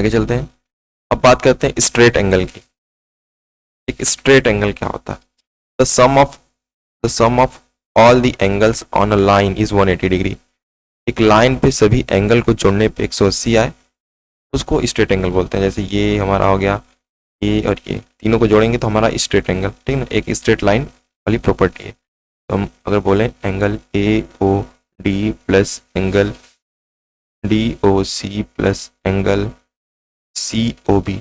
आगे चलते हैं। अब बात करते हैं स्ट्रेट एंगल की। एक स्ट्रेट एंगल क्या होता है? The sum of all the angles on a line is 180 degree. एक लाइन पे सभी एंगल को जोड़ने पे 180 आए, उसको स्ट्रेट एंगल बोलते हैं। जैसे ये हमारा हो गया, ये और ये तीनों को जोड़ेंगे तो हमारा स्ट्रेट एंगल, ठीक है ना, एक स्ट्रेट लाइन वाली प्रॉपर्टी है। तो हम अगर बोलें angle A O D plus angle D O C plus angle C O B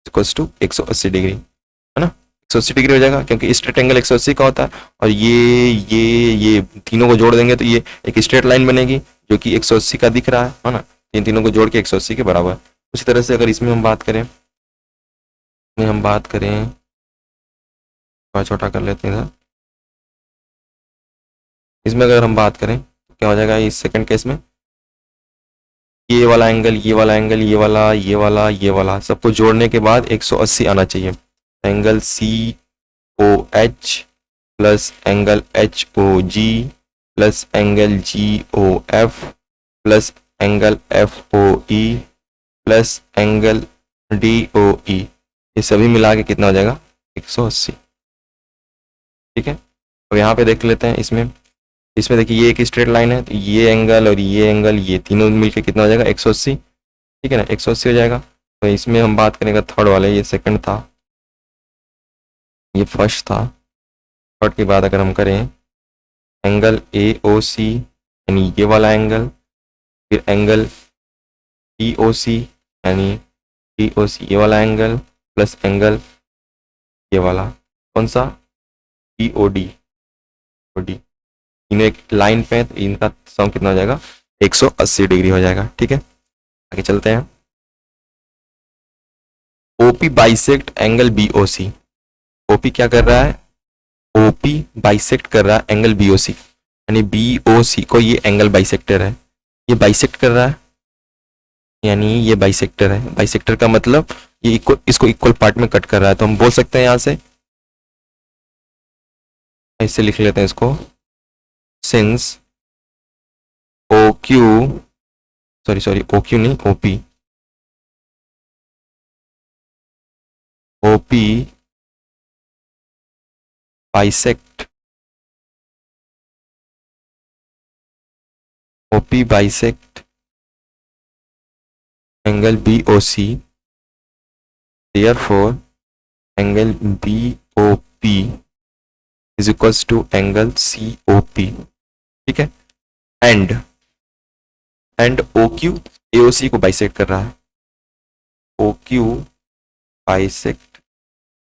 equals to 180 degree, है ना। 180 डिग्री हो जाएगा क्योंकि स्ट्रेट एंगल 180 का होता है। और ये तीनों को जोड़ देंगे तो ये एक स्ट्रेट लाइन बनेगी जो कि 180 का दिख रहा है ना। इन तीनों को जोड़ के 180 के बराबर। उसी तरह से अगर इसमें हम बात करें, थोड़ा छोटा कर लेते हैं। इसमें अगर हम बात करें तो क्या हो जाएगा इस सेकंड केस में, ये वाला एंगल, ये वाला एंगल, ये वाला, ये वाला, ये वाला, सबको जोड़ने के बाद 180 आना चाहिए। Angle C O H plus angle H O G plus angle G O F plus angle F O E plus angle D O E, ये सभी मिला के कितना हो जाएगा 180। ठीक है। अब यहाँ पे देख लेते हैं इसमें देखिए ये एक स्ट्रेट लाइन है, तो ये एंगल और ये एंगल ये तीनों मिलके कितना हो जाएगा 180। ठीक है ना, 180 हो जाएगा। तो इसमें हम बात करेंगे थर्ड वाले, ये सेकंड था, ये फर्स्ट था। थर्ड के बाद अगर हम करें एंगल ए ओ सी यानी ये वाला एंगल, फिर एंगल टी ओ सी यानी टी ओ सी ये वाला एंगल प्लस एंगल ये वाला कौन सा टी ओ डी, तीनों एक लाइन पे है तो इनका सम कितना हो जाएगा 180 डिग्री हो जाएगा। ठीक है, आगे चलते हैं। OP bisect angle BOC. OP क्या कर रहा है? ओपी बाइसेक्ट कर रहा है एंगल बीओसी, यानी बीओसी को ये एंगल बाइसेक्टर है, ये बाइसेक्ट कर रहा है यानी ये बाइसेक्टर है। बाइसेक्टर का मतलब ये इसको इक्वल पार्ट में कट कर रहा है। तो हम बोल सकते हैं यहां से ऐसे लिख लेते हैं इसको, since O Q O Q नहीं OP, OP bisect angle BOC, therefore angle BOP is equals to angle COP. ठीक है, एंड ओक्यू एओसी को बाइसेक्ट कर रहा है, ओक्यू बाइसेक्ट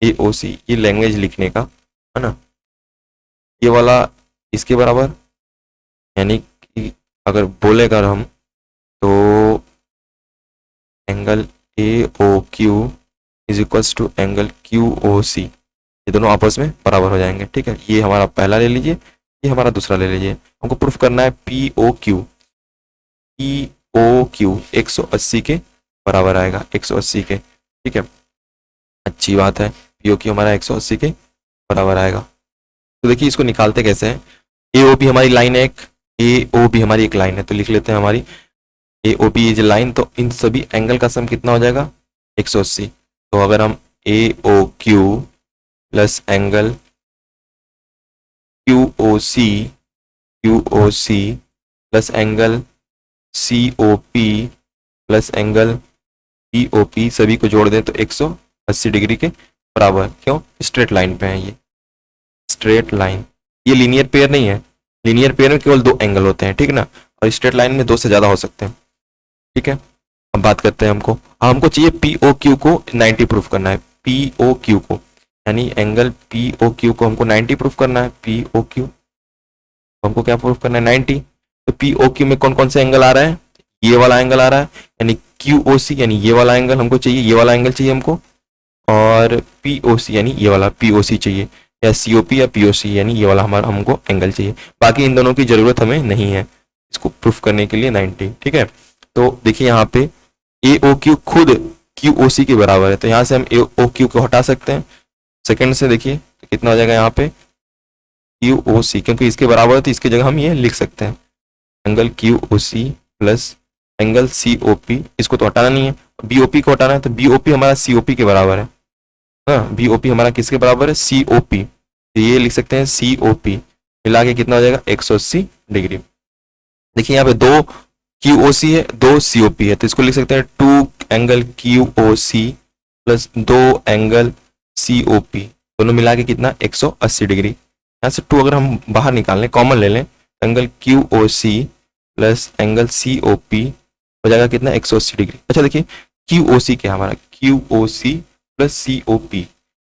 एओसी, ये लैंग्वेज लिखने का है ना, ये वाला इसके बराबर, यानी कि अगर बोलेगा हम तो angle A O Q is equals to angle Q O C, ये दोनों आपस में बराबर हो जाएंगे। ठीक है, ये हमारा पहला ले लीजिए, ये हमारा दूसरा ले लीजिए। हमको प्रूफ करना है पी ओ क्यू 180 के बराबर आएगा, 180 के। ठीक है, अच्छी बात है, पी ओ क्यू हमारा 180 के बराबर आएगा। तो देखिए इसको निकालते कैसे हैं। ए ओ बी हमारी लाइन है, ए ओ बी हमारी एक लाइन है, तो लिख लेते हैं हमारी ए ओ बी इज लाइन। तो इन सभी एंगल का सम कितना हो जाएगा 180। तो अगर हम A O Q plus angle Q O C plus angle C O P plus angle P O P सभी को जोड़ दें तो 180 डिग्री के बराबर। क्यों? स्ट्रेट लाइन पे है ये, स्ट्रेट लाइन, ये लीनियर पेयर नहीं है। लीनियर पेयर में केवल दो एंगल होते हैं, ठीक है ना, और स्ट्रेट लाइन में दो से ज्यादा हो सकते हैं। ठीक है, अब बात करते हैं हमको चाहिए पी ओ क्यू को 90 प्रूफ करना है, पी ओ क्यू को, यानी एंगल पी ओ क्यू को हमको 90 प्रूफ करना है। पी ओ क्यू हमको क्या प्रूफ करना है 90। तो पी ओ क्यू में कौन कौन से एंगल आ रहा है? ये वाला एंगल आ रहा है, यानी क्यू ओ सी, यानी ये वाला एंगल हमको चाहिए, ये वाला एंगल चाहिए हमको, और पी ओ सी यानी ये वाला पी ओ सी चाहिए, या सी ओ पी या पी ओ सी यानी ये वाला हमारा हमको एंगल चाहिए। बाकी इन दोनों की जरूरत हमें नहीं है इसको प्रूफ करने के लिए 90। ठीक है, तो देखिए यहाँ पे ए ओ क्यू खुद क्यू ओ सी के बराबर है, तो यहाँ से हम ए ओ क्यू को हटा सकते हैं। सेकंड से देखिए तो कितना हो जाएगा यहाँ पे क्यू ओ सी, क्योंकि इसके बराबर है तो इसकी जगह हम ये लिख सकते हैं angle Q O C plus angle C O P, इसको तो हटाना नहीं है, बी ओ पी को हटाना है, तो बी ओ पी हमारा सी ओ पी के बराबर है। हाँ, बी ओ पी हमारा किसके बराबर है, सी ओ पी, तो ये लिख सकते हैं सी ओ पी, मिला के कितना हो जाएगा 180 डिग्री। देखिए यहाँ पे दो क्यू ओ सी है, दो सी ओ पी है, तो इसको लिख सकते हैं two angle Q O C plus दो एंगल सी ओ पी, दोनों मिला के कितना 180 डिग्री। यहाँ से टू अगर हम बाहर निकाल लें, कॉमन ले लें, angle Q O C plus angle C O P हो जाएगा कितना 180 डिग्री। अच्छा देखिए क्यू ओ सी क्या है हमारा, क्यू ओ सी प्लस सी ओ पी,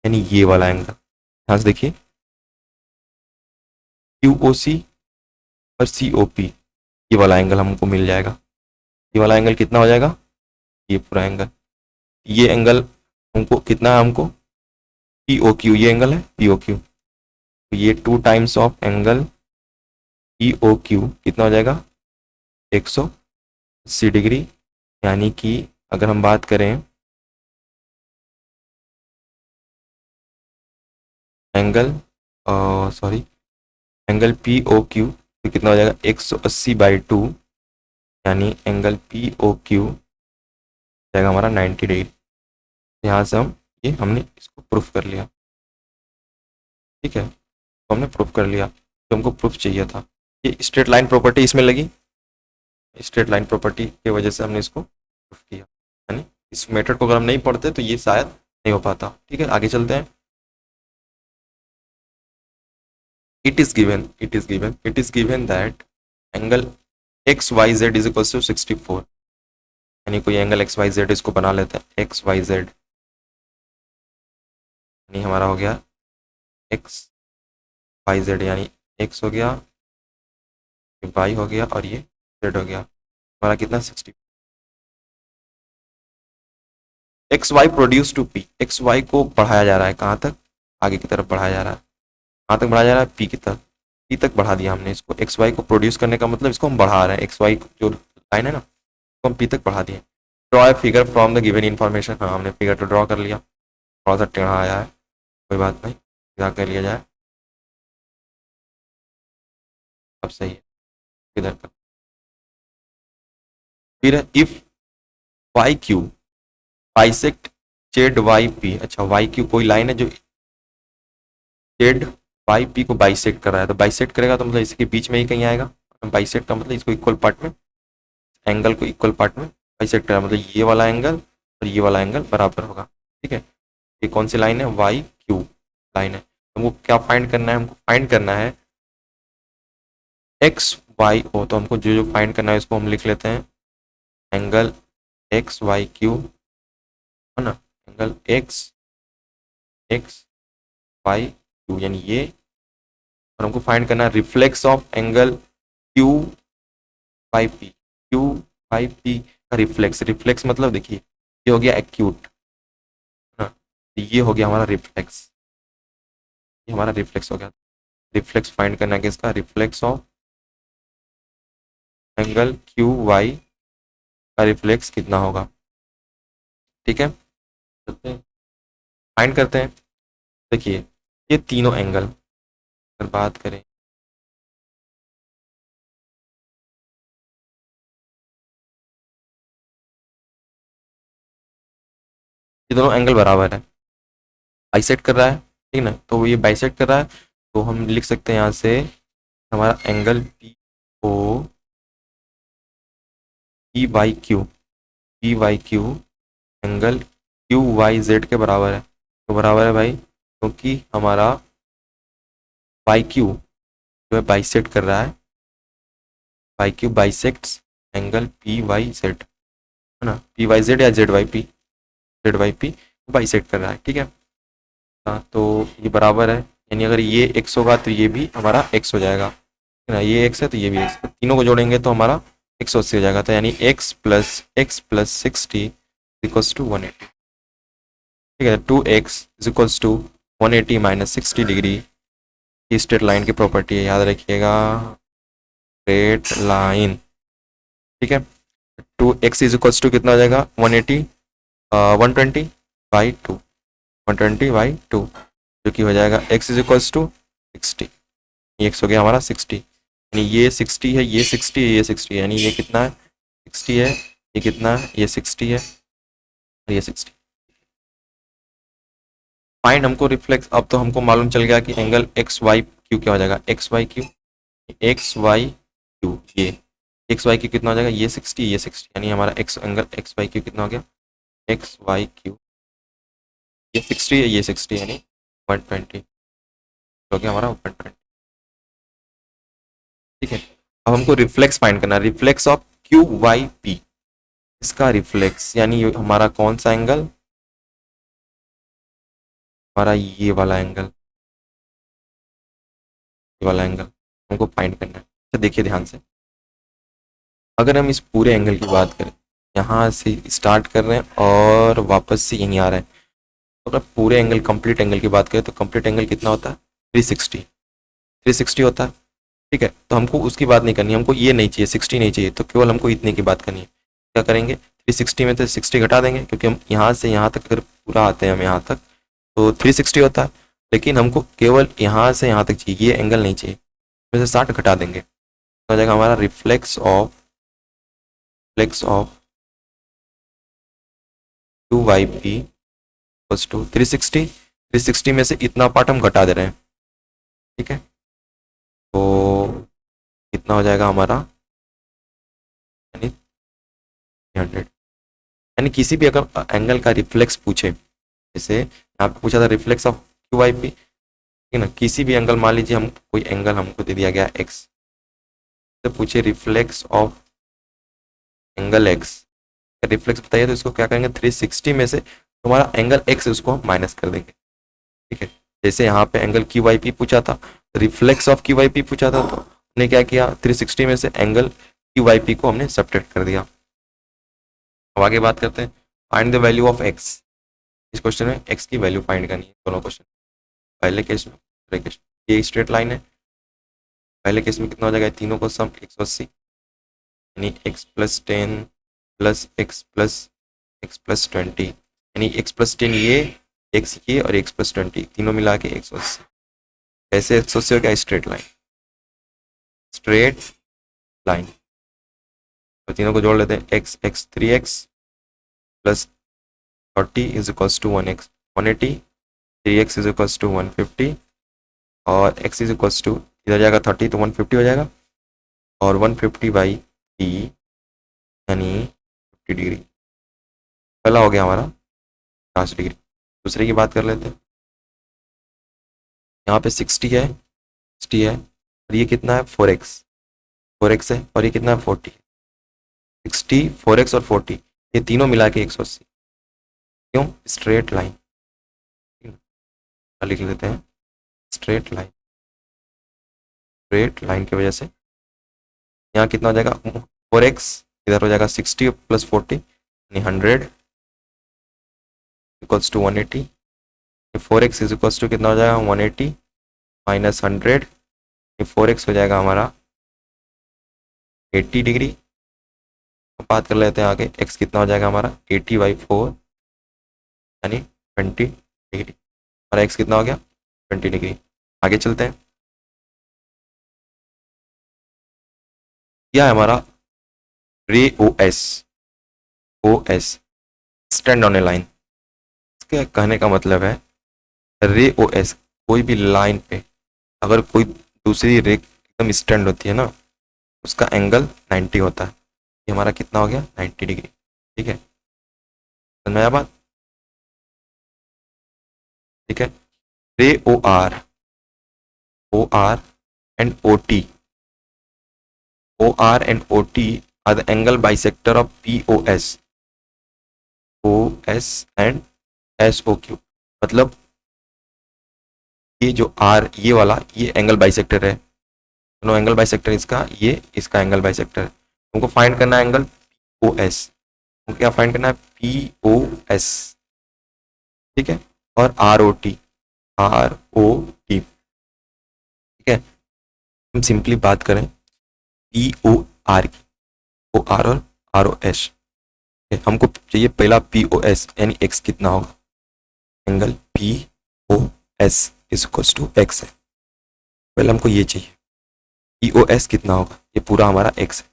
यानी ये वाला एंगल, यहाँ से देखिए क्यू ओ सी और सी ओ पी, ये वाला एंगल हमको मिल जाएगा। ये वाला एंगल कितना हो जाएगा, ये पूरा एंगल, ये एंगल हमको कितना है, हमको पी ओ क्यू, ये एंगल है पी ओ क्यू, तो ये two times of angle P O Q कितना हो जाएगा 180 डिग्री। यानी कि अगर हम बात करें angle sorry angle P O Q, तो कितना हो जाएगा 180/2, यानी एंगल पी ओ क्यू जाएगा हमारा 90 डिग्री। यहाँ से हम ये हमने इसको प्रूफ कर लिया, ठीक है, तो हमने प्रूफ कर लिया जो हमको प्रूफ चाहिए था। ये स्ट्रेट लाइन प्रॉपर्टी इसमें लगी, स्ट्रेट लाइन प्रॉपर्टी की वजह से हमने इसको प्रूफ किया, यानी इस मेथड को अगर हम नहीं पढ़ते तो ये शायद नहीं हो पाता। ठीक है, आगे चलते हैं। It is given that angle X Y Z is equal to 64, यानी कोई एंगल एक्स वाई जेड, इसको बना लेते हैं एक्स वाई जेड, यानी हमारा हो गया एक्स वाई जेड, यानी एक्स हो गया, ये वाई हो गया और ये जेड हो गया, हमारा कितना 60। X Y produce to P, X Y को बढ़ाया जा रहा है, कहाँ तक, आगे की तरफ बढ़ाया जा रहा है, कहाँ तक बढ़ाया जा रहा है, पी की तरफ, पी तक बढ़ा दिया हमने इसको। एक्स वाई को प्रोड्यूस करने का मतलब इसको हम बढ़ा रहे हैं, एक्स वाई जो लाइन है ना, उसको हम पी तक बढ़ा दिए। Draw a figure from the given information, हाँ हमने फिगर तो ड्रॉ कर लिया, थोड़ा सा टेढ़ा आया है, कोई बात नहीं, सीधा कर लिया जाए, अब सही है, इधर का। फिर if Y Q bisect Z Y P, अच्छा वाई क्यू कोई लाइन है जो जेड वाई पी को बाइसेक्ट कर रहा है, तो बाइसेक्ट करेगा तो मतलब इसके बीच में ही कहीं आएगा, बाइसेक्ट का मतलब इसको इक्वल पार्ट में, एंगल को इक्वल पार्ट में बाइसेक्ट करेगा, मतलब ये वाला एंगल और ये वाला एंगल बराबर होगा। ठीक है, ये कौन सी लाइन है, वाई क्यू लाइन है, हमको क्या फाइंड करना है, हमको फाइंड करना है एक्स वाई ओ, तो हमको जो जो फाइंड करना है इसको हम लिख लेते हैं एंगल एक्स वाई क्यू, है ना, angle X X Y Q, यानी ये, और हमको फाइंड करना है reflex of angle Q Y P, Q Y P का रिफ्लेक्स, रिफ्लेक्स मतलब देखिए ये हो गया एक्यूट, है ना, तो ये हो गया हमारा रिफ्लेक्स, ये हमारा रिफ्लेक्स हो गया। रिफ्लेक्स फाइंड करना है किसका, reflex of angle Q Y का रिफ्लेक्स कितना होगा। ठीक है, फाइंड करते हैं। देखिए ये तीनों एंगल अगर बात करें, ये दोनों एंगल बराबर है, बाइसेक्ट कर रहा है, ठीक ना, तो ये बाइसेक्ट कर रहा है, तो हम लिख सकते हैं यहाँ से हमारा angle P O P Y Q, P Y Q angle Q Y Z के बराबर है, तो बराबर है भाई, क्योंकि हमारा वाई क्यू जो है बाइसेक्ट कर रहा है, Y Q bisects angle P Y Z, है ना, पी वाई जेड या जेड वाई पी बाइसेक्ट कर रहा है। ठीक है, हाँ, तो ये बराबर है, यानी अगर ये एक्स होगा तो ये भी हमारा एक्स हो जाएगा, है ना, ये एक्स है तो ये भी एक्स, तो तीनों को जोड़ेंगे तो हमारा 180 हो जाएगा, तो यानी x प्लस 60 इक्वल्स टू 180। ठीक है, 2x is equals to 180 minus 60 degree, ये स्ट्रेट लाइन की प्रॉपर्टी है, याद रखिएगा, स्ट्रेट लाइन। ठीक है, 2x इज इक्वल्स टू कितना हो जाएगा 180 120/2, 120/2, जो कि हो जाएगा x इज इक्वल्स टू 60, ये x हो गया हमारा 60, यानी ये 60 है, ये 60 है, ये 60, यानी ये कितना है 60 है, ये कितना है, ये 60 है और ये 60। फाइंड हमको रिफ्लेक्स, अब तो हमको मालूम चल गया कि एंगल एक्स वाई क्यू क्या हो जाएगा, X Y Q, X Y Q, ये एक्स वाई क्यू कितना हो जाएगा, ये 60 ये 60, यानी हमारा X angle X Y Q कितना हो गया, एक्स वाई क्यू, ये 60 है ये 60, यानी 120 हो गया हमारा 120। ठीक है, अब हमको रिफ्लेक्स फाइंड करना है, reflex of Q Y P, इसका रिफ्लेक्स यानी हमारा कौन सा एंगल, हमारा ये वाला एंगल, ये वाला एंगल हमको फाइंड करना है। तो देखिए ध्यान से, अगर हम इस पूरे एंगल की बात करें, यहाँ से स्टार्ट कर रहे हैं और वापस से यहीं आ रहे हैं, तो अगर पूरे एंगल कंप्लीट एंगल की बात करें तो कंप्लीट एंगल कितना होता है, 360, 360 होता है। ठीक है, तो हमको उसकी बात नहीं करनी, हमको ये नहीं चाहिए, 60 नहीं चाहिए, तो केवल हमको इतने की बात करनी है। क्या करेंगे, 360 में से 60 घटा देंगे, क्योंकि हम यहाँ से यहाँ तक अगर पूरा आते हैं हम यहाँ तक तो 360 होता है, लेकिन हमको केवल यहाँ से यहाँ तक चाहिए, ये एंगल नहीं चाहिए, में से 60 घटा देंगे तो हो जाएगा हमारा reflex of two Y P plus two 360, 360 में से इतना पार्ट हम घटा दे रहे हैं। ठीक है, तो कितना हो जाएगा हमारा, यानी 300, यानी किसी भी अगर एंगल का रिफ्लेक्स पूछे, जैसे यहाँ पे पूछा था reflex of Q Y P, ठीक है ना, किसी भी एंगल, मान लीजिए हम कोई एंगल हमको दे दिया गया एक्स, तो पूछे reflex of angle x, reflex बताइए तो इसको क्या करेंगे, 360 में से हमारा एंगल एक्स उसको हम माइनस कर देंगे। ठीक है, जैसे यहाँ पे एंगल क्यू वाई पी पूछा था, reflex of Q Y P पूछा था, तो हमने क्या किया, 360 में से एंगल क्यू वाई पी को हमने सब्ट्रैक्ट कर दिया। अब आगे बात करते हैं, find the value of x, इस क्वेश्चन में एक्स की वैल्यू फाइंड करनी है, दोनों क्वेश्चन, पहले केस में दूसरे केस में, ये स्ट्रेट लाइन है, पहले केस में कितना हो जाएगा, तीनों को सम 180, यानी X plus 10 plus x plus 20, यानी एक्स प्लस 10 ये, एक्स ये और एक्स प्लस 20 तीनों मिला के 180। ऐसे 180 हो गया स्ट्रेट लाइन, स्ट्रेट लाइन, तो तीनों को जोड़ लेते हैं, X X 3x plus 30 is equals to 1x 180, 3x is equals to 150 और x इज इक्वल्स टू, इधर जाएगा 30 तो 150 हो जाएगा, और 150 बाई 3 यानी 50 डिग्री, पहला हो गया हमारा 50 डिग्री। दूसरे की बात कर लेते हैं, यहाँ पे 60 है, 60 है और ये कितना है 4x है, और ये कितना है 40, 60 4x और 40 ये तीनों मिला के 180, क्यों, स्ट्रेट लाइन, लिख लेते हैं स्ट्रेट लाइन, स्ट्रेट लाइन की वजह से यहाँ कितना हो जाएगा 4x, इधर हो जाएगा 60 प्लस 40 यानी 100 equals to 180, 4x is equals to कितना हो जाएगा 180 माइनस 100, 4x हो जाएगा हमारा 80 डिग्री। अब बात कर लेते हैं आगे, x कितना हो जाएगा हमारा 80/4 यानी 20 डिग्री, हमारा x कितना हो गया 20 डिग्री। आगे चलते हैं, यह है हमारा ray O S stand on a line, इसके कहने का मतलब है रे ओ एस, कोई भी लाइन पे अगर कोई दूसरी रे एकदम स्टैंड होती है ना, उसका एंगल 90 होता है, ये हमारा कितना हो गया 90 डिग्री। ठीक है, समझ में आया बात, ठीक है, ray O R and O T are the angle bisector of O S and S O Q, मतलब ये जो आर ये वाला ये एंगल बाइसेक्टर है, दोनों एंगल बाइसेक्टर, इसका ये इसका एंगल बाइसेक्टर है, तुमको फाइंड करना है एंगल ओ एस, तुमको क्या फाइंड करना है पी ओ एस, ठीक है, और आर ओ टी, ठीक है, हम सिंपली बात करें पी ओ आर की, ओ आर और आर ओ एस, हमको चाहिए पहला पी ओ एस यानी एक्स कितना होगा, angle P O S is equals to X है, पहले हमको ये चाहिए पी ओ एस कितना होगा, ये पूरा हमारा एक्स है,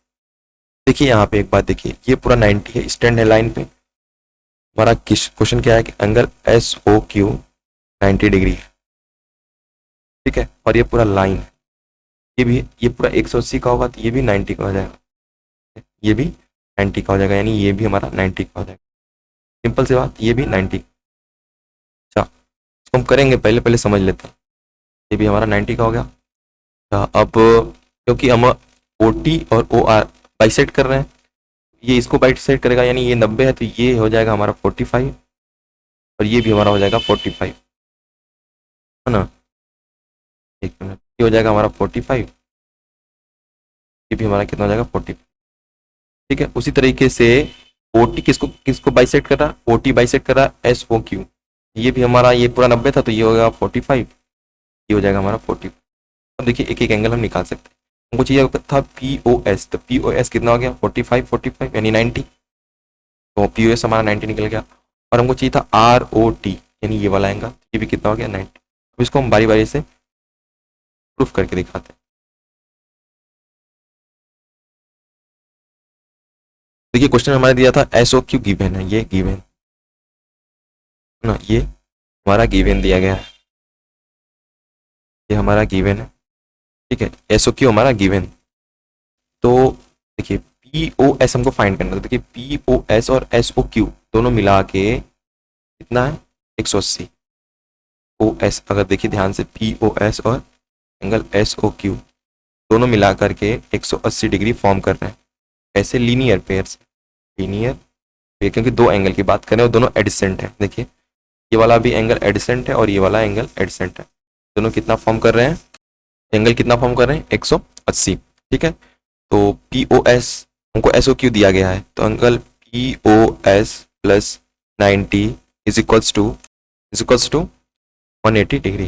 देखिए यहाँ पे एक बात देखिए, ये पूरा 90 है, स्टैंड है लाइन पे। हमारा क्वेश्चन क्या है कि angle S O Q 90 degree है, ठीक है, और ये पूरा लाइन है, ये भी, ये पूरा 180 का होगा तो ये भी 90 का हो जाएगा, ये भी 90 का हो जाएगा, यानी ये भी हमारा 90 का हो जाएगा। सिंपल सी बात, ये भी 90। अच्छा, इसको हम करेंगे, पहले पहले समझ लेते हैं। ये भी हमारा 90 का हो गया। अच्छा, अब क्योंकि हम ओ टी और ओ आर बाइसेक्ट कर रहे हैं, ये इसको बाइसेक्ट करेगा, यानी ये 90 है तो ये हो जाएगा हमारा 45, और ये भी हमारा हो जाएगा 45, है ना। एक मिनट, ये हो जाएगा हमारा 45, ये भी हमारा कितना हो जाएगा 45, ठीक है। उसी तरीके से ओ टी किसको किसको बाइसेक्ट कर रहा है, ओ टी बाइसेक्ट कर रहा है एस ओ क्यू, ये भी हमारा, ये पूरा 90 था तो ये हो गया 45, ये हो जाएगा हमारा 45। अब देखिए एक एक एंगल हम निकाल सकते हैं। हमको चाहिए था पी ओ एस, तो पी ओ एस कितना हो गया 45, 45 यानी 90, तो पी ओ एस हमारा 90 निकल गया। और हमको चाहिए था आर ओ टी, यानी ये वाला एंगल, ये भी कितना हो गया 90। अब इसको हम बारी बारी से प्रूफ करके दिखाते हैं। देखिए क्वेश्चन हमारे दिया था एस ओ क्यू गिवन है, ये गिवन ना, ये हमारा गिवन दिया गया है, ये हमारा गिवन है, ठीक है, एस ओ क्यू हमारा गिवन। तो देखिए पी ओ एस हमको फाइंड करना है, तो देखिए पी ओ एस और एस ओ क्यू दोनों मिला के कितना है 180। ओ एस अगर देखिए ध्यान से, पी ओ एस और एंगल एस ओ क्यू दोनों मिला करके 180 डिग्री फॉर्म कर रहे हैं। ऐसे लीनियर पेयर्स, लीनियर पेयर, क्योंकि दो एंगल की बात करें और दोनों एडिसेंट है। देखिए ये वाला भी एंगल एडिसेंट है और ये वाला एंगल एडिसेंट है, दोनों कितना फॉर्म कर रहे हैं, एंगल कितना फॉर्म कर रहे हैं 180, ठीक है। तो पी ओ एस हमको एस ओ क्यू दिया गया है, तो angle P O S plus 90 is equals to 180 degree,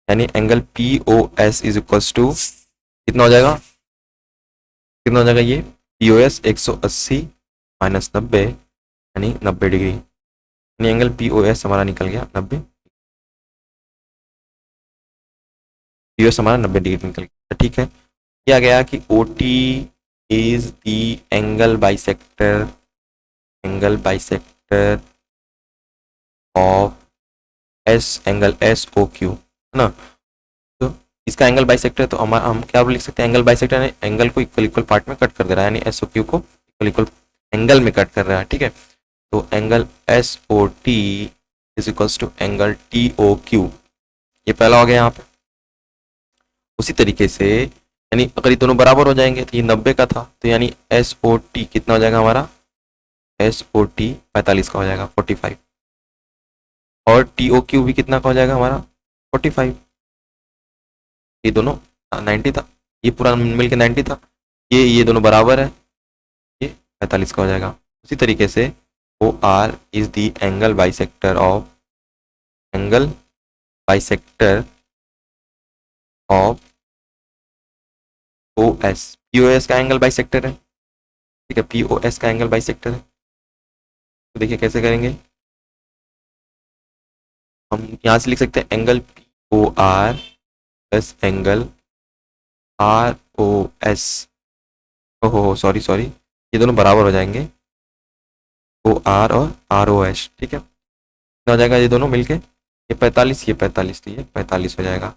यानी angle P O S is equals to कितना हो जाएगा, कितना हो जाएगा, ये पी ओ एस 180 माइनस 90 यानी 90 डिग्री, यानी एंगल पी ओ एस हमारा निकल गया 90, पी ओ एस हमारा 90 डिग्री निकल गया, ठीक है। किया गया कि O T is the angle bisector of S angle S O Q, है ना। तो इसका एंगल बाइसेक्टर, तो हम क्या लिख सकते हैं, एंगल बाइसेक्टर ने एंगल को इक्वल इक्वल पार्ट में कट कर दे रहा है, यानी एस ओ क्यू को इक्वल इक्वल एंगल में कट कर रहा है, ठीक है। तो angle S O T is equals to angle T O Q, ये पहला हो गया यहाँ पे। उसी तरीके से यानी अगर ये दोनों बराबर हो जाएंगे तो ये 90 का था, तो यानी एस ओ टी कितना हो जाएगा हमारा, एस ओ टी 45 का हो जाएगा 45, और टी ओ क्यू भी कितना का हो जाएगा हमारा 45, ये दोनों 90 था, ये पूरा मिल के 90 था, ये दोनों बराबर है, ये 45 का हो जाएगा। उसी तरीके से O R is the angle bisector of O S, P O S का एंगल बाइसेक्टर है, ठीक है, पी ओ एस का एंगल बाइसेक्टर है। तो देखिए कैसे करेंगे, हम यहाँ से लिख सकते हैं angle P O R plus angle R O S, ओहो सॉरी सॉरी, ये दोनों बराबर हो जाएंगे, ओ आर और आर ओ एस, ठीक है। कितना हो जाएगा ये दोनों मिलके, ये 45, ये 45, तो ये 45 हो जाएगा,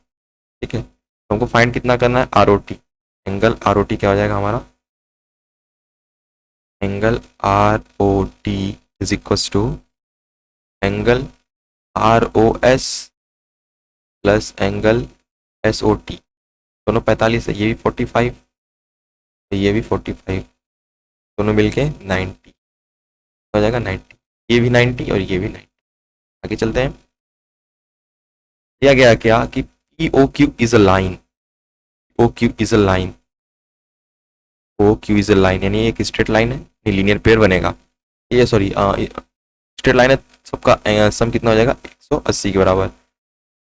ठीक है। तो हमको फाइंड कितना करना है, R O T, angle R O T क्या हो जाएगा हमारा, angle R O T is equals to angle R O S plus angle S O T, दोनों 45 है, ये भी 45, ये भी 45, दोनों मिलके 90 हो जाएगा 90, ये भी 90 और ये भी 90। आगे चलते हैं। दिया गया क्या कि P O Q is a line, O Q is a line, O Q is a line यानी एक स्ट्रेट लाइन है, लीनियर पेयर बनेगा, ये सॉरी स्ट्रेट लाइन है, सबका सम कितना हो जाएगा 180 के बराबर।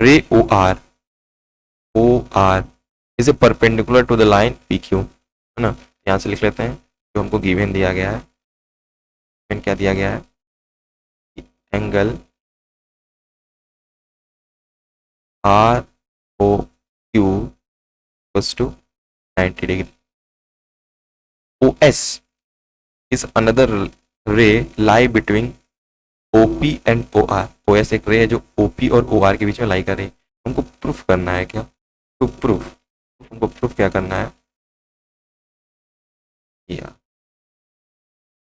Ray O R is a perpendicular to the line P Q, है ना। यहाँ से लिख लेते हैं जो हमको गिवन दिया गया है, गिवन क्या दिया गया है, angle R O Q equals to 90 degree, O S is another ray lie between OP and O R. O S एक रे है जो ओपी और ओ आर के बीच में लाई कर रही है। हमको प्रूफ करना है क्या, टू प्रूफ, हमको प्रूफ क्या करना है, या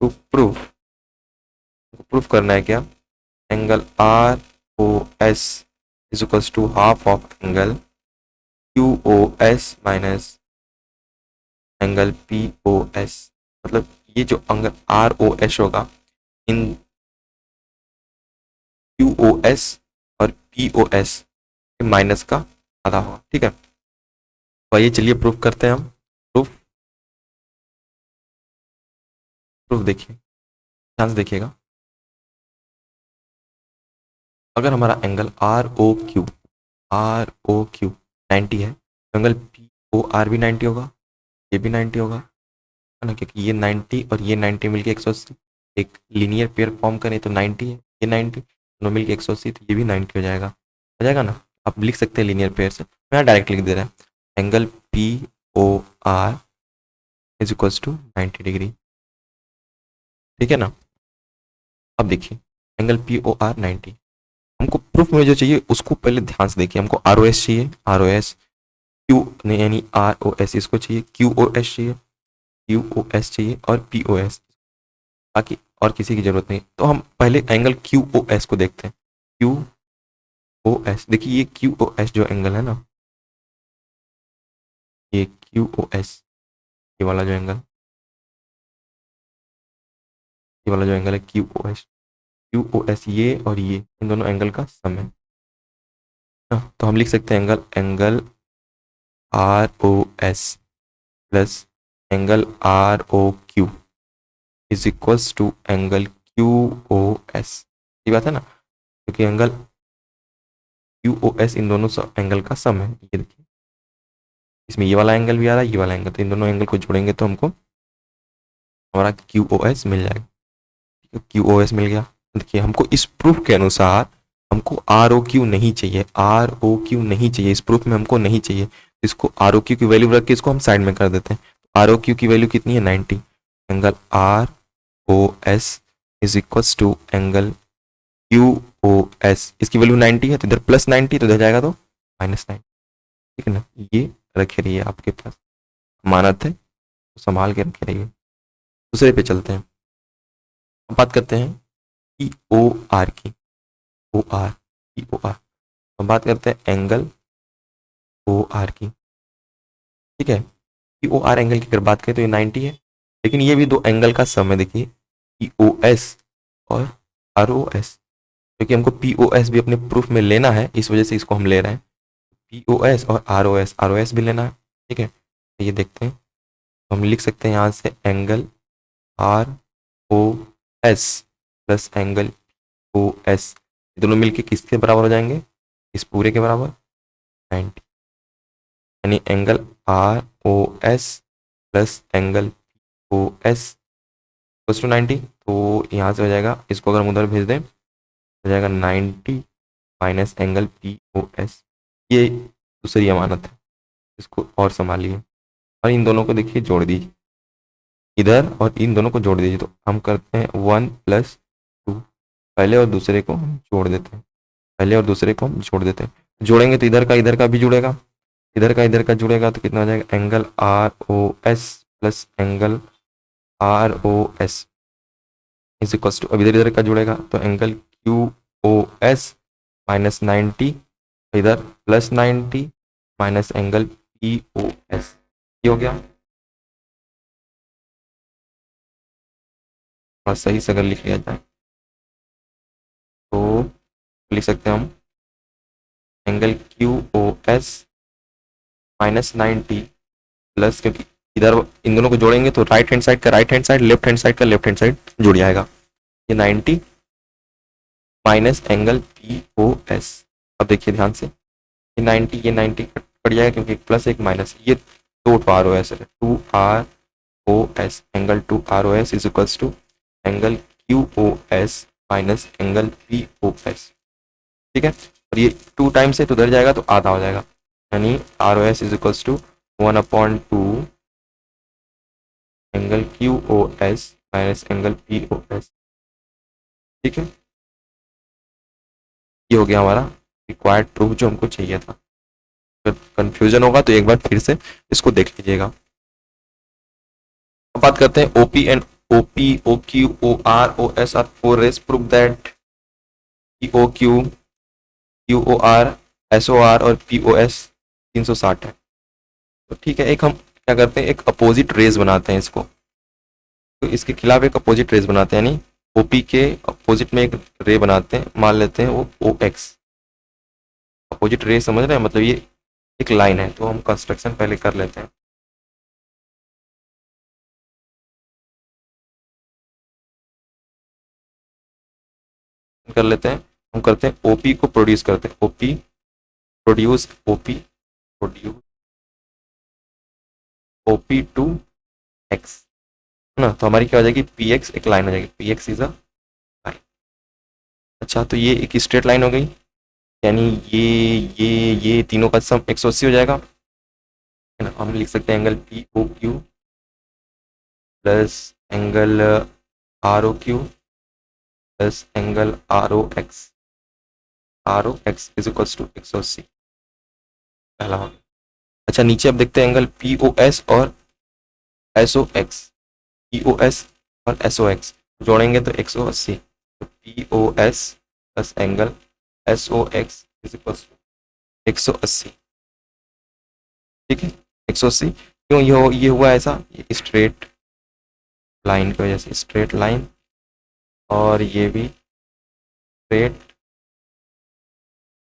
टू प्रूफ, प्रूफ करना है क्या, angle R O S is equals to half of angle Q O S minus angle P O S. मतलब ये जो एंगल आर ओ एस होगा इन क्यू ओ एस और पी ओ एस माइनस का आधा होगा, ठीक है। तो आइए चलिए प्रूफ करते हैं हम। प्रूफ, प्रूफ देखिए, ध्यान से देखिएगा। अगर हमारा एंगल आर ओ क्यू 90 है, तो एंगल पी ओ आर भी 90 होगा, ये भी 90 होगा, है ना, क्योंकि ये 90 और ये 90 मिलके 180, एक लीनियर पेयर फॉर्म करें तो 90 है, ये 90 दोनों मिलके 180, तो ये भी 90 हो जाएगा ना। आप लिख सकते हैं लीनियर पेयर से, मैं यहाँ डायरेक्ट लिख दे रहा है angle P O R is equals to 90 degree, ठीक है ना। अब देखिए एंगल पी ओ आर 90, हमको प्रूफ में जो चाहिए उसको पहले ध्यान से देखिए। हमको आर ओ एस चाहिए, आर ओ एस क्यू यानी आर ओ एस इसको चाहिए, क्यू ओ एस चाहिए, क्यू ओ एस चाहिए और पी ओ एस, बाकी और किसी की जरूरत नहीं। तो हम पहले एंगल क्यू ओ एस को देखते हैं। क्यू ओ एस, देखिए ये क्यू ओ एस जो एंगल है ना, ये क्यू ओ एस, ये वाला जो एंगल, ये वाला जो एंगल है Q O S, Q O S ये और ये इन दोनों एंगल का सम है ना। तो हम लिख सकते हैं angle angle R O S plus angle R O Q is equals to angle Q O S. ये बात है ना, क्योंकि एंगल क्यू ओ एस इन दोनों एंगल का सम है। ये देखिए इसमें ये वाला एंगल भी आ रहा है, ये वाला एंगल, तो इन दोनों एंगल को जोड़ेंगे तो हमको हमारा क्यू ओ एस मिल जाएगा। क्यू ओ एस मिल गया। देखिए हमको इस प्रूफ के अनुसार हमको आर ओ क्यू नहीं चाहिए, आर ओ क्यू नहीं चाहिए, इस प्रूफ में हमको नहीं चाहिए। इसको आर ओ क्यू की वैल्यू रख के इसको हम साइड में कर देते हैं। आर ओ क्यू की वैल्यू कितनी है, 90। Angle R O S is equals to angle Q O S, इसकी वैल्यू 90 है तो इधर प्लस 90, तो इधर जाएगा तो माइनस 90, ठीक है ना। ये रखे रहिए आपके पास, अमानत है तो संभाल के रखे रहिए। दूसरे पे चलते हैं, अब बात करते हैं ई ओ आर की, O are, E O R. हम बात करते हैं एंगल ओ आर की, ठीक है। ई ओ आर एंगल की अगर बात करें तो ये 90 है, लेकिन ये भी दो एंगल का सम है। देखिए ई ओ एस और आर ओ एस, क्योंकि हमको पी ओ एस भी अपने प्रूफ में लेना है, इस वजह से इसको हम ले रहे हैं। पी ओ एस और आर ओ एस भी लेना है, ठीक है। तो ये देखते हैं, तो हम लिख सकते हैं यहाँ से angle R O S plus angle O S, दोनों मिलके किसके बराबर हो जाएंगे, इस पूरे के बराबर 90, यानी angle R O S plus angle O S to 90। तो यहाँ से हो जाएगा, इसको अगर हम उधर भेज दें हो जाएगा 90 minus angle P O S. ये दूसरी अमानत है, इसको और संभालिए और इन दोनों को देखिए जोड़ दीजिए इधर और इन दोनों को जोड़ दीजिए, तो हम करते हैं 1 प्लस 2, पहले और दूसरे को हम जोड़ देते हैं, पहले और दूसरे को हम जोड़ देते हैं। जोड़ेंगे तो इधर का भी जुड़ेगा, इधर का जुड़ेगा, तो कितना हो जाएगा angle R O S plus angle R O S is equal to, अब इधर इधर का जुड़ेगा तो angle Q O S minus 90, इधर plus 90 minus angle P O S, ये हो गया। और सही से अगर लिख लिया जाए तो लिख सकते हैं हम angle Q O S minus 90 plus, क्योंकि इधर इन दोनों को जोड़ेंगे तो राइट हैंड साइड का right hand side, left hand side का लेफ्ट हैंड साइड जुड़ जाएगा। ये 90 minus angle P O S, अब देखिए ध्यान से, ये 90 कट जाएगा क्योंकि एक प्लस एक माइनस, ये दो आर ओ एस है, two R O S, angle two R O S is equals to angle Q O S minus angle P O S, ठीक है। और ये 2 टाइम्स से तो उधर जाएगा तो आधा हो जाएगा, यानी R O S is equals to 1/2 angle Q O S minus angle P O S. ठीक है, ये हो गया हमारा रिक्वायर्ड प्रूफ जो हमको चाहिए था। अगर कंफ्यूजन होगा तो एक बार फिर से इसको देख लीजिएगा। अब बात करते हैं OP and OP O Q O R O S are four rays proof that P O Q Q O R S O R और पी ओ एस 360 है। तो ठीक है, एक हम क्या करते हैं, एक अपोजिट रेस बनाते हैं इसको। तो इसके खिलाफ एक अपोजिट रेस बनाते हैं, यानी ओपी के अपोजिट में एक रे बनाते हैं, मान लेते हैं वो ओ एक्स। अपोजिट रे समझ रहे हैं, मतलब ये एक लाइन है। तो हम कंस्ट्रक्शन पहले कर लेते हैं। कर लेते हैं, हम करते हैं ओपी को प्रोड्यूस करते हैं, OP produce OP produce OP to X, है ना। तो हमारी क्या हो जाएगी, पी एक्स एक लाइन हो जाएगी, P x is a line. अच्छा, तो ये एक स्ट्रेट लाइन हो गई, यानी ये तीनों का सम 180 हो जाएगा, है ना। हम लिख सकते हैं angle P O Q plus angle R O Q plus angle R O X is equals to 180, पहला हो। अच्छा, नीचे अब देखते हैं एंगल पी ओ एस और S O X, P O S और एस ओ एक्स जोड़ेंगे तो 180। तो P O S plus angle S O X is equals to 180। ठीक है, 180 क्यों ये हुआ ऐसा, ये स्ट्रेट लाइन की वजह से, स्ट्रेट लाइन, और ये भी स्ट्रेट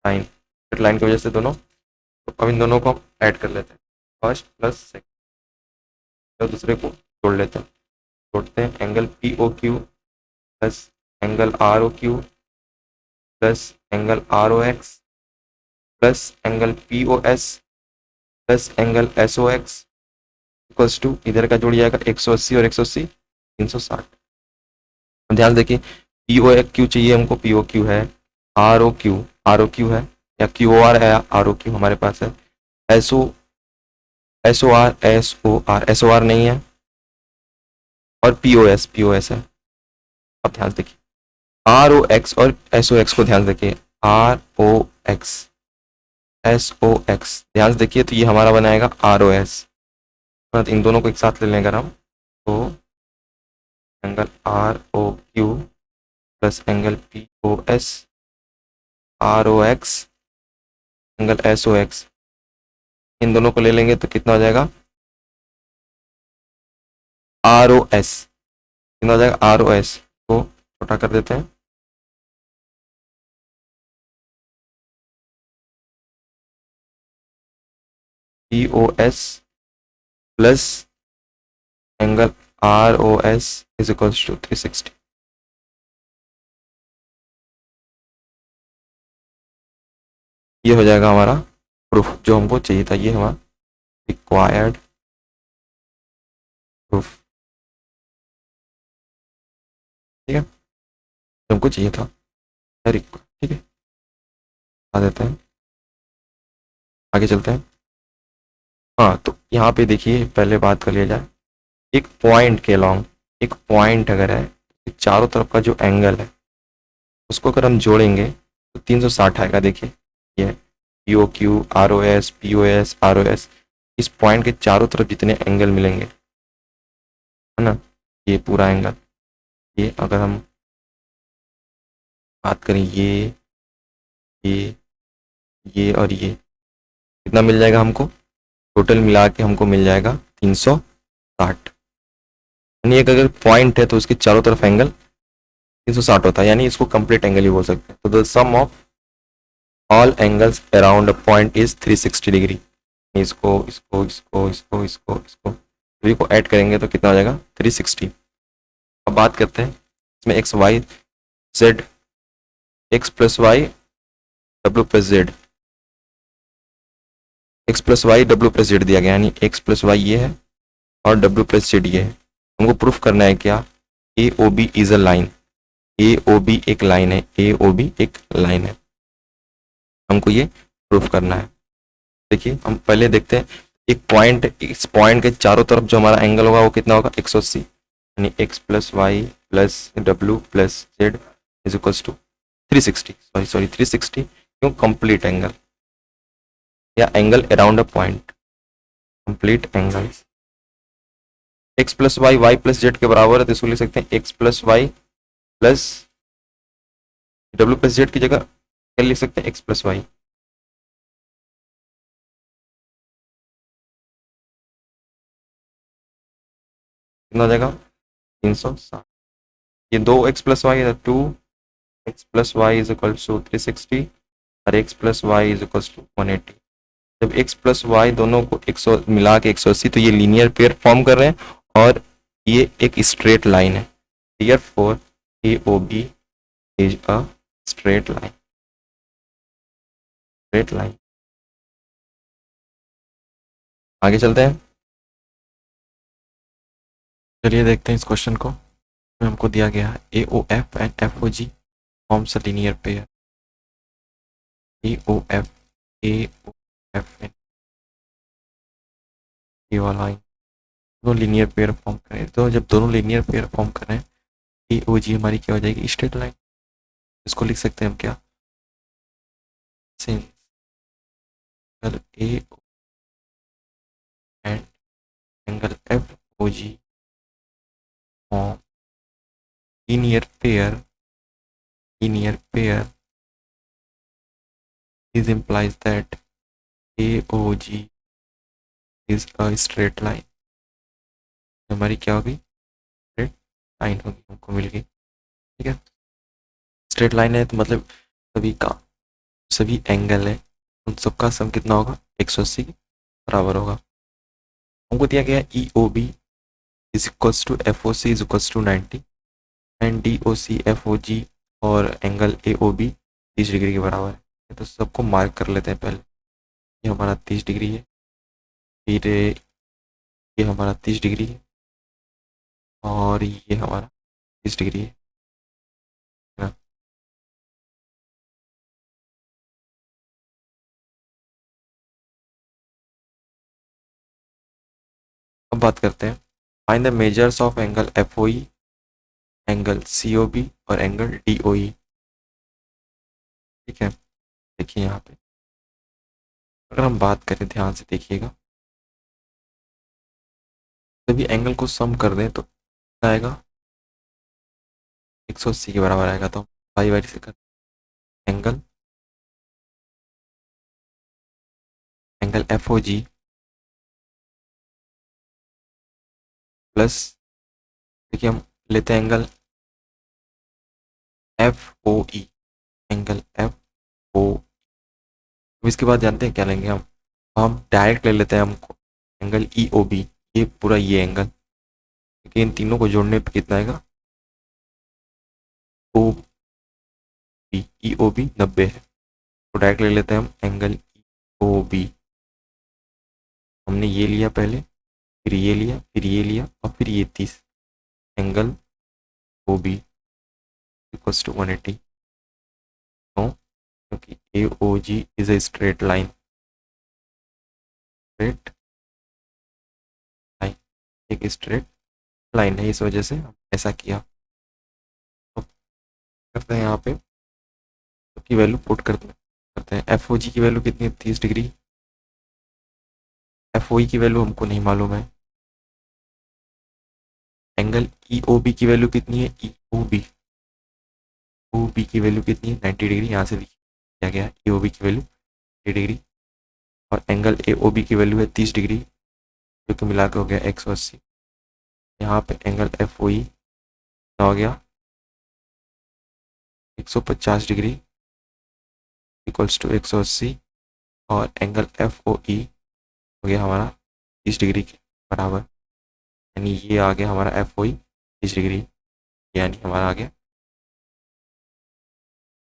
लाइन, स्ट्रेट लाइन की वजह से दोनों। तो अब इन दोनों को हम ऐड कर लेते हैं, फर्स्ट प्लस सेकंड, तो दूसरे को जोड़ लेते हैं। जोड़ते हैं angle P O Q plus angle R O Q plus angle R O X plus angle P O S plus angle S O X equals to, इधर का जुड़ जाएगा 180 और 180 360। ध्यान देखिए, पी ओ क्यू चाहिए हमको, पी ओ क्यू है, आर ओ क्यू है, या क्यू ओ आर है, आर ओ क्यू हमारे पास है, S O S O R नहीं है, और पी ओ एस है। अब ध्यान देखिए, आर ओ एक्स और एस ओ एक्स को ध्यान देखिए, R O X S O X ध्यान से देखिए, तो ये हमारा बनाएगा आर ओ एस। इन दोनों को एक साथ ले लेंगे अगर हम, तो angle R O Q plus angle P O S R O X angle S O X, इन दोनों को ले लेंगे तो कितना हो जाएगा, आर ओ एस, कितना हो जाएगा, आर ओ एस को छोटा कर देते हैं, P O S plus angle R O S is equals to 360। ये हो जाएगा हमारा प्रूफ जो हमको चाहिए था, ये हमारा रिक्वायर्ड प्रूफ। ठीक है, जो हमको चाहिए था, ठीक है, आ देते हैं, आगे चलते हैं। हाँ, तो यहाँ पे देखिए, पहले बात कर लिया जाए एक पॉइंट के अलॉन्ग, एक पॉइंट अगर है, चारों तरफ का जो एंगल है उसको अगर हम जोड़ेंगे तो 360 आएगा। देखिए, ये P O Q R O S P O S R O S, इस पॉइंट के चारों तरफ जितने एंगल मिलेंगे, है ना, ये पूरा एंगल, ये अगर हम बात करें, ये ये और ये कितना मिल जाएगा हमको, टोटल मिला के हमको मिल जाएगा 360। यानी एक अगर पॉइंट है तो उसके चारों तरफ एंगल 360 होता है, यानी इसको कंप्लीट एंगल ही बोल सकते हैं। तो the sum of all angles around a point is 360 degree. इसको इसको इसको इसको इसको इसको सभी को ऐड करेंगे तो कितना हो जाएगा, 360। अब बात करते हैं इसमें X Y Z, X plus Y W plus Z, X plus Y W plus Z दिया गया, यानी एक्स प्लस वाई ये है और डब्ल्यू प्लस जेड ये है। हमको प्रूफ करना है क्या, A O B is a line, A O B एक लाइन है, ए ओ बी एक लाइन है, हमको ये प्रूफ करना है। देखिए, हम पहले देखते हैं एक पॉइंट, इस पॉइंट के चारों तरफ जो हमारा एंगल होगा वो कितना होगा, 180। यानी X plus Y plus W plus Z is equals to 360, sorry 360, क्यों? कंप्लीट एंगल या angle around a point, complete angle. X plus Y plus Z के बराबर है, तो इसको लिख सकते हैं X plus Y plus W plus Z की जगह क्या लिख सकते हैं? X plus Y. कितना हो जाएगा? 360। ये दो एक्स प्लस वाई है, 2 X plus Y is equal to 360 और X plus Y is equal to 180। जब x प्लस वाई दोनों को 100 मिला के 180, तो ये लीनियर पेयर फॉर्म कर रहे हैं और ये एक स्ट्रेट लाइन है। Therefore AOB is a straight line, straight line. आगे चलते हैं, चलिए देखते हैं इस क्वेश्चन को। हमको दिया गया है AOF and FOG forms a linear pair. AOF AOF ये वाला दोनों लीनियर पेयर फॉर्म करें, तो जब दोनों लीनियर पेयर फॉर्म करें, AOG हमारी क्या हो जाएगी? Straight line. इसको लिख सकते हैं हम क्या? Angle A and angle FOG form linear pair is implies that AOG is a straight line। हमारी क्या होगी? स्ट्रेट लाइन होगी, हमको मिल गई। ठीक है, स्ट्रेट लाइन है तो मतलब सभी एंगल है, उन सबका सम कितना होगा? 180 के बराबर होगा। हमको दिया गया E O B is equals to F O C is equals to 90 and D O C F O G और angle A O B 30 degree के बराबर है। तो सबको मार्क कर लेते हैं पहले। ये हमारा 30 डिग्री है, फिर ये हमारा 30 डिग्री है और ये हमारा 30 डिग्री है ना। अब बात करते हैं, find the measures of angle F O E, angle C O B और एंगल डी ओ ई। ठीक है, देखिए यहाँ पे अगर हम बात करें, ध्यान से देखिएगा, सभी एंगल को सम कर दें तो कितना आएगा? 180 के बराबर आएगा। तो बारी बारी से कर, angle angle F O G plus, देखिए हम लेते हैं angle F O E, angle F ओ। इसके बाद जानते हैं क्या लेंगे हम डायरेक्ट ले लेते हैं हमको एंगल ई ओ बी, ये पूरा ये एंगल, क्योंकि इन तीनों को जोड़ने पे कितना आएगा? ओ बी, ई ओ बी 90 है, तो डायरेक्ट ले लेते हैं हम एंगल ई ओ बी। हमने ये लिया पहले, फिर ये लिया, फिर ये लिया और फिर ये 30, angle O B equals to 180। क्यों? क्योंकि A O G is a straight line, straight line, एक स्ट्रेट लाइन है, इस वजह से हम ऐसा किया। तो करते हैं यहाँ पे की वैल्यू पुट करते हैं। एफ ओ जी की वैल्यू कितनी है? 30 डिग्री। एफ ओ ई की वैल्यू हमको नहीं मालूम है। एंगल ई ओ बी की वैल्यू कितनी है? ई ओ बी की वैल्यू कितनी है? 90 डिग्री। यहाँ से दिया गया ई ओ बी की वैल्यू 90 डिग्री और एंगल ए ओ बी की वैल्यू है 30 डिग्री, जो कि मिला के हो गया 180। यहाँ पे एंगल एफ ओ ई हो गया 150 डिग्री इक्वल्स टू 180 और एंगल एफ ओ ई हो गया हमारा 30 डिग्री के बराबर, यानी ये आ गया हमारा एफ ओ ई 30 डिग्री, यानी हमारा आ गया।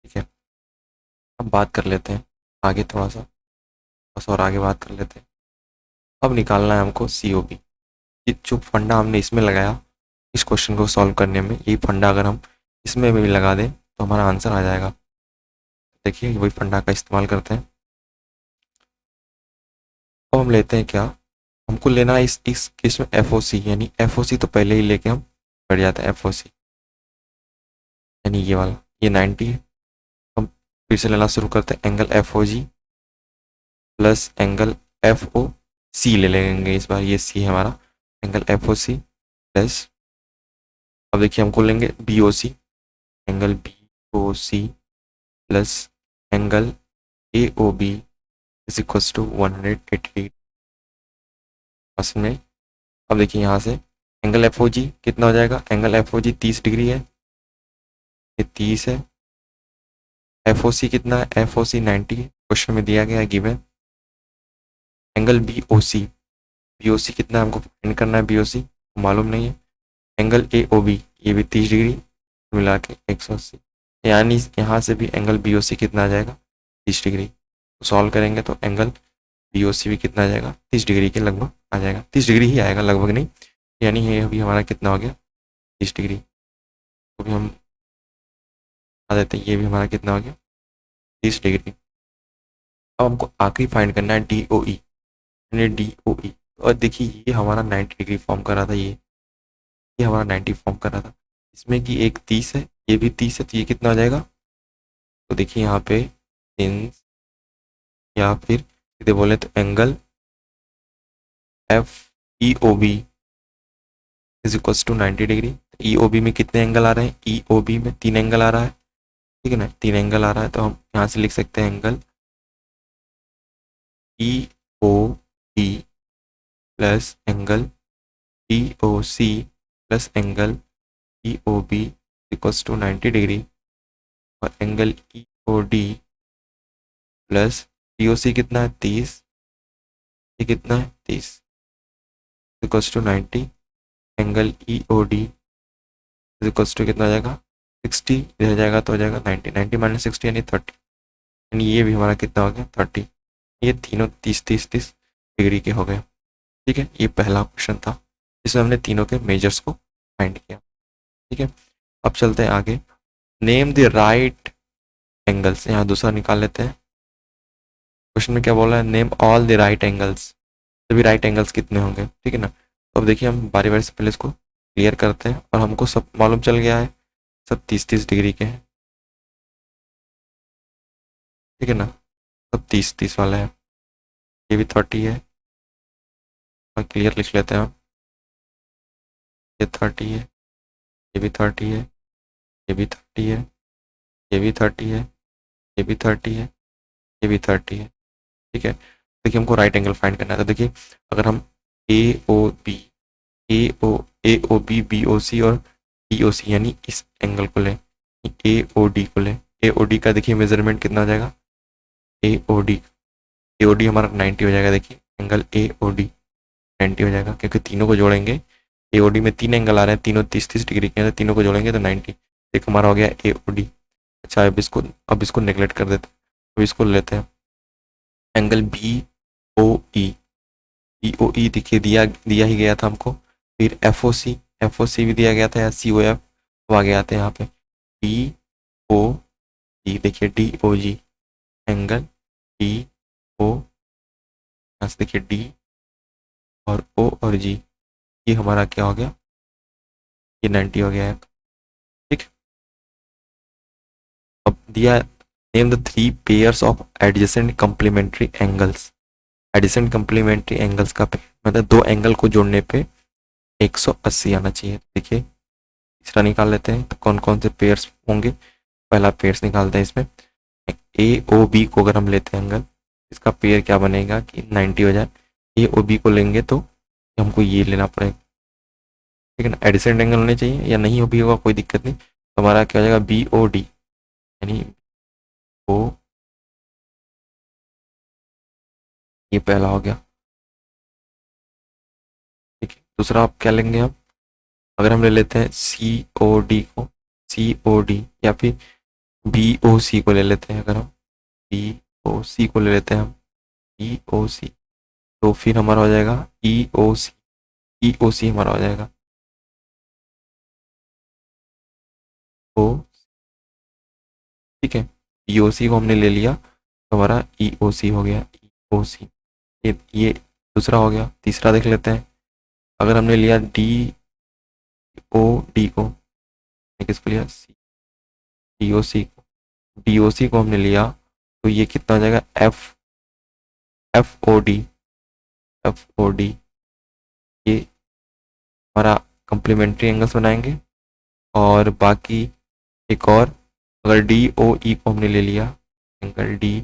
ठीक है, अब बात कर लेते हैं आगे, थोड़ा सा बस और आगे बात कर लेते हैं। अब निकालना है हमको सी ओ बी। ये जो फंडा हमने इसमें लगाया इस क्वेश्चन को सॉल्व करने में, ये फंडा अगर हम इसमें भी लगा दें तो हमारा आंसर आ जाएगा। देखिए वही फंडा का इस्तेमाल करते हैं। अब हम लेते हैं क्या, हमको लेना है इस केस में एफ ओ सी, यानी एफ ओ सी तो पहले ही लेके हम बढ़ जाता है एफ ओ सी, यानी ये वाला, ये 90 है। हम फिर से लेना शुरू करते हैं, angle F O G plus angle F O C ले लेंगे इस बार, ये सी है हमारा, angle F O C plus, अब देखिए हमको लेंगे B O C, angle B O C plus angle A O B is equals to 180 में। अब देखिए यहाँ से एंगल एफ ओ जी कितना हो जाएगा, एंगल एफ ओ जी 30 डिग्री है, ये 30 है। एफ ओ सी कितना है, एफ ओ सी 90 है, क्वेश्चन में दिया गया है गिवन। एंगल बी ओ सी, बी ओ सी कितना है हमको फाइंड करना है, बी ओ सी मालूम नहीं है। एंगल ए ओ बी, ये भी 30 डिग्री, मिला के 180, यानी यहाँ से भी एंगल बी ओ सी कितना आ जाएगा, 30 डिग्री। तो सॉल्व करेंगे तो एंगल बी ओ सी भी कितना आ जाएगा, 30 डिग्री के लगभग आ जाएगा, 30 डिग्री ही आएगा, लगभग नहीं, यानी ये अभी हमारा कितना हो गया, 30 डिग्री। तो भी हम आ देते हैं, ये भी हमारा कितना हो गया, 30 डिग्री। अब हमको आखिरी फाइंड करना है डी ओ ई, यानी डी ओ ई। और देखिए ये हमारा 90 डिग्री फॉर्म कर रहा था, ये हमारा 90 फॉर्म कर रहा था, इसमें कि एक 30 है, ये भी 30 है, तो ये कितना हो जाएगा, तो देखिए यहाँ पे इन, या फिर सीधे बोले तो angle F E O B is equals to 90 degree. E O B में कितने एंगल आ रहे हैं, ई ओ बी में 3 एंगल आ रहा है, ठीक है ना, 3 एंगल आ रहा है, तो हम यहाँ से लिख सकते हैं angle E O B plus angle E O C plus angle E O B equals to 90 degree, और angle E O D plus E O C कितना है 30, ये कितना है 30 equals to 90, angle E O D equals to कितना आ जाएगा 60, इधर जाएगा तो हो जाएगा 90, 90 माइनस 60 यानी 30, यानी ये भी हमारा कितना हो गया 30। ये तीनों 30 डिग्री के हो गए, ठीक है। ये पहला क्वेश्चन था जिसमें हमने तीनों के मेजर्स को फाइंड किया, ठीक है। अब चलते हैं आगे, नेम द राइट एंगल्स, यहाँ दूसरा निकाल लेते हैं। क्वेश्चन में क्या बोला है, name all the right angles, सभी राइट एंगल्स कितने होंगे, ठीक है ना। तो अब देखिए हम बारी बारी से पहले इसको क्लियर करते हैं, और हमको सब मालूम चल गया है, सब 30 डिग्री के हैं, ठीक है ना, सब 30 वाला है, ये भी 30 है, और क्लियर लिख लेते हैं हम, ये 30 है, ये भी 30 है, ये भी 30 है, ये भी 30 है, ये भी 30 है, ये भी 30 है, ठीक है। देखिए हमको राइट एंगल फाइंड करना है, तो देखिए अगर हम A O B, A O B, B O सी और डी ओ सी, यानी इस एंगल को लें, ए ओ डी को लें, ए ओ डी का देखिए मेजरमेंट कितना हो जाएगा, ए ओ डी, ए ओ डी हमारा 90 हो जाएगा, देखिए एंगल ए ओ डी 90 हो जाएगा, क्योंकि तीनों को जोड़ेंगे, ए ओ डी में 3 एंगल आ रहे हैं, तीनों 30 डिग्री के हैं, तो तीनों को जोड़ेंगे तो 90, एक हमारा हो गया ए ओ डी। अच्छा अब इसको नेगलेक्ट कर देते हैं, अब इसको लेते हैं एंगल बी ओ ई, बी ओ ई देखिए दिया ही गया था हमको, फिर एफ ओ सी भी दिया गया था, या सी ओ एफ, वो आगे आते हैं यहाँ पे डी ओ जी, देखिए डी ओ जी, एंगल डी ओ, यहाँ से देखिए डी और ओ और जी, ये हमारा क्या हो गया, ये 90 हो गया है, ठीक। अब दिया, name the 3 pairs of adjacent complementary angles, adjacent complementary angles का मतलब दो एंगल को जोड़ने पे 180 आना चाहिए। देखिए तीसरा निकाल लेते हैं, तो कौन कौन से पेयर्स होंगे, पहला पेयर्स निकालते हैं इसमें, ए ओ बी को अगर हम लेते हैं एंगल, इसका पेयर क्या बनेगा कि 90 हो जाए, ए ओ बी को लेंगे तो हमको ये लेना पड़ेगा, ठीक है ना, एडिसेंट एंगल होने चाहिए, या नहीं हो भी होगा कोई दिक्कत नहीं, तो हमारा क्या हो जाएगा बी ओ डी, यानी ओ, ये पहला हो गया, ठीक है। दूसरा आप क्या लेंगे, हम अगर हम ले लेते हैं सी ओ डी को, सी ओ डी, या फिर बी ओ सी को ले लेते हैं, अगर हम बी ओ सी को ले लेते हैं हम, ई ओ सी, तो फिर हमारा हो जाएगा ई ओ सी, ई ओ सी हमारा हो जाएगा ओ, ठीक है। ई ओ सी को हमने ले लिया, तो हमारा ई ओ सी हो गया, ई ओ सी, ये दूसरा हो गया। तीसरा देख लेते हैं, अगर हमने लिया डी ओ डी को किसको लिया, सी डी ओ सी को, डी ओ सी को हमने लिया तो ये कितना हो जाएगा, F F O D, F O D, ये हमारा कम्प्लीमेंट्री एंगल्स बनाएंगे। और बाकी एक और, अगर डी ओ ई को हमने ले लिया, एंगल डी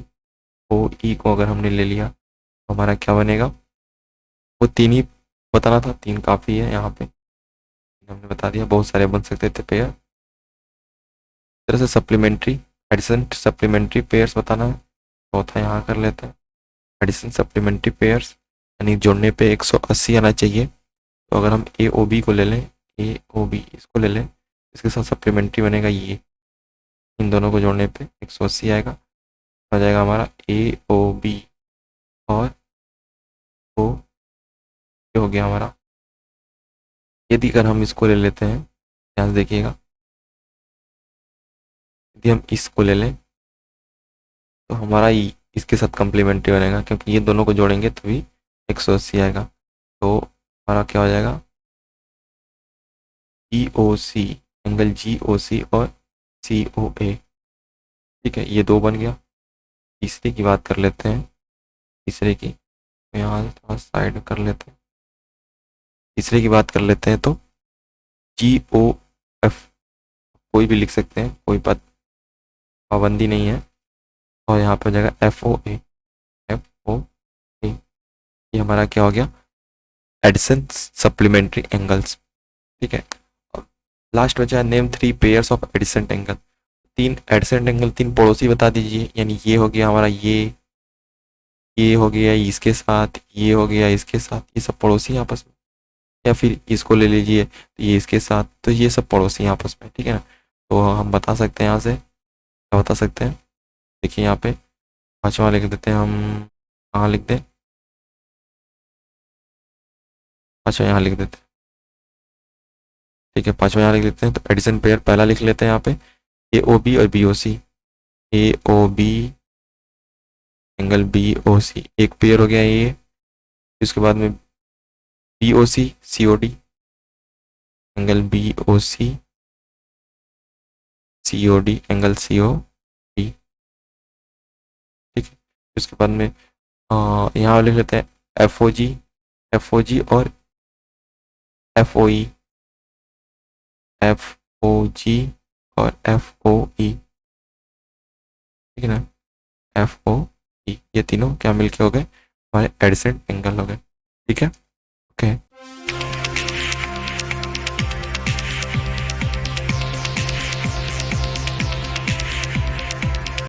ओ ई को अगर हमने ले लिया तो हमारा क्या बनेगा, वो तीन ही बताना था, तीन काफ़ी है यहाँ पे, हमने बता दिया, बहुत सारे बन सकते थे पेयर। इस तरह से सप्लीमेंट्री एडिशन सप्लीमेंट्री पेयर्स बताना है, चौथा यहाँ कर लेते हैं। एडिशन सप्लीमेंट्री पेयर्स यानी जोड़ने पे 180 आना चाहिए। तो अगर हम ए ओ बी को ले लें, ए ओ बी इसको ले लें, इसके साथ सप्लीमेंट्री बनेगा ये, इन दोनों को जोड़ने पे 180 आएगा, आ जाएगा हमारा ए ओ बी और ओ, ये हो गया हमारा। यदि अगर हम इसको ले लेते हैं, ध्यान से देखिएगा, यदि हम इसको ले लें तो हमारा इसके साथ कम्प्लीमेंट्री बनेगा, क्योंकि ये दोनों को जोड़ेंगे तभी 180 आएगा। तो हमारा क्या हो जाएगा, जी ओ सी, एंगल जी ओ सी और सी ओ ए, ठीक है, ये दो बन गया। तीसरे की बात कर लेते हैं, तीसरे की तो यहाँ थोड़ा साइड कर लेते हैं, तीसरे की बात कर लेते हैं तो जी ओ एफ, कोई भी लिख सकते हैं, कोई पाबंदी नहीं है। और यहाँ पर हो जाएगा एफ ओ ए, एफ ओ ए, ये हमारा क्या हो गया, एडिशन सप्लीमेंट्री एंगल्स, ठीक है। लास्ट बचा है name three pairs of adjacent angle, तीन एडिसेंट एंगल, तीन पड़ोसी बता दीजिए, यानी ये हो गया हमारा ये हो गया इसके साथ, ये हो गया इसके साथ, ये सब पड़ोसी हैं आपस में। या फिर इसको ले लीजिए तो ये इसके साथ, तो ये सब पड़ोसी हैं आपस में, ठीक है ना। तो हम बता सकते हैं यहाँ से, क्या बता सकते हैं, देखिए यहाँ पे पांचवा लिख देते हैं हम, कहाँ लिख दें, पांचवा यहाँ लिख देते हैं, ठीक है, पांचवा यहाँ लिख लेते हैं। तो एडिशन पेयर पहला लिख लेते हैं यहाँ पे, ए ओ बी और B O C, A O B angle B O C, एक पेयर हो गया ये। इसके बाद में B O C C O D, angle B O C O D angle C O D, ठीक है। उसके बाद में यहाँ लिख लेते हैं एफ ओ जी और एफ ओ ई, एफ ओ जी और एफ ओ ई, ठीक है ना, एफ ओ ई, ये तीनों क्या मिलके हो गए, हमारे एडिसेंट एंगल हो गए, ठीक है, ओके।